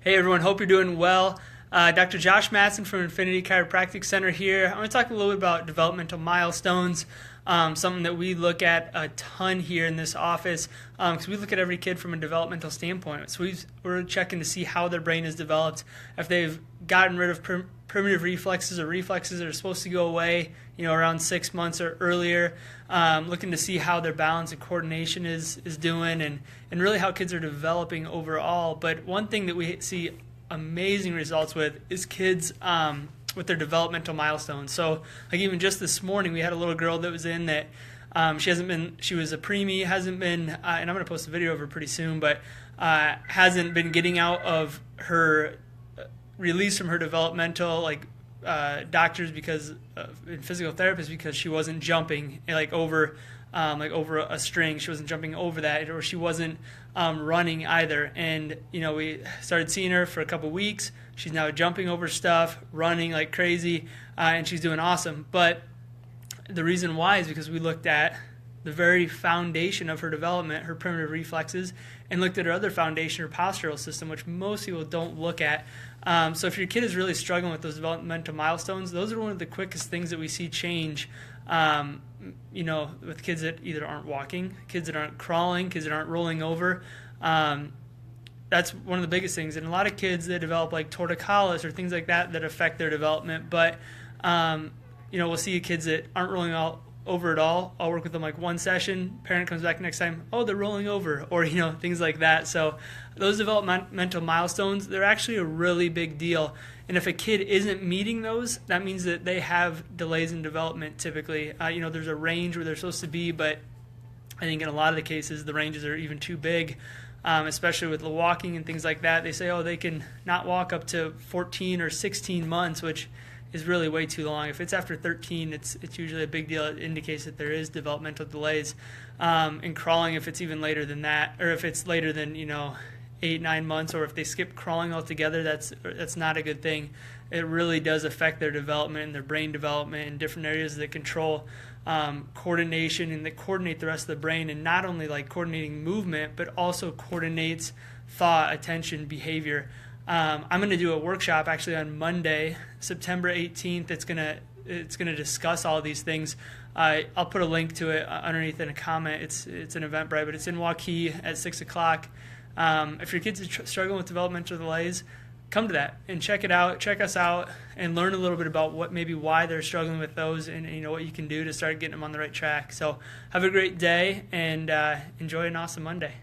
Hey everyone, hope you're doing well. Dr. Josh Matson from Infinity Chiropractic Center here. I'm going to talk a little bit about developmental milestones, something that we look at a ton here in this office because we look at every kid from a developmental standpoint. So we're checking to see how their brain is developed, if they've gotten rid of primitive reflexes or reflexes that are supposed to go away, around 6 months or earlier, looking to see how their balance and coordination is doing and really how kids are developing overall. But one thing that we see amazing results with is kids with their developmental milestones. So like even just this morning, we had a little girl that was in that she was a preemie, hasn't been, and I'm going to post a video of her pretty soon, but hasn't been getting out of her release from her developmental doctors and physical therapists because she wasn't jumping over a string. She wasn't jumping over that, or she wasn't running either. And we started seeing her for a couple weeks. She's now jumping over stuff, running like crazy, and she's doing awesome. But the reason why is because we looked at the very foundation of her development, her primitive reflexes, and looked at her other foundation, her postural system, which most people don't look at. So if your kid is really struggling with those developmental milestones, those are one of the quickest things that we see change, with kids that either aren't walking, kids that aren't crawling, kids that aren't rolling over. That's one of the biggest things. And a lot of kids that develop like torticollis or things like that affect their development. But, we'll see kids that aren't rolling over at all. I'll work with them like one session, parent comes back next time, oh, they're rolling over, or things like that. So those developmental milestones, they're actually a really big deal. And if a kid isn't meeting those, that means that they have delays in development typically. There's a range where they're supposed to be, but I think in a lot of the cases the ranges are even too big, especially with the walking and things like that. They say, oh, they can not walk up to 14 or 16 months, which is really way too long. If it's after 13, it's usually a big deal. It indicates that there is developmental delays. In crawling, if it's even later than that, or if it's later than 8-9 months, or if they skip crawling altogether, that's not a good thing. It really does affect their development and their brain development in different areas that control coordination and that coordinate the rest of the brain, and not only like coordinating movement, but also coordinates thought, attention, behavior. I'm going to do a workshop actually on Monday, September 18th. It's going to discuss all these things. I'll put a link to it underneath in a comment. It's an Eventbrite, but it's in Waukee at 6 o'clock. If your kids are struggling with developmental delays, come to that and check it out. Check us out and learn a little bit about why they're struggling with those, and what you can do to start getting them on the right track. So have a great day and enjoy an awesome Monday.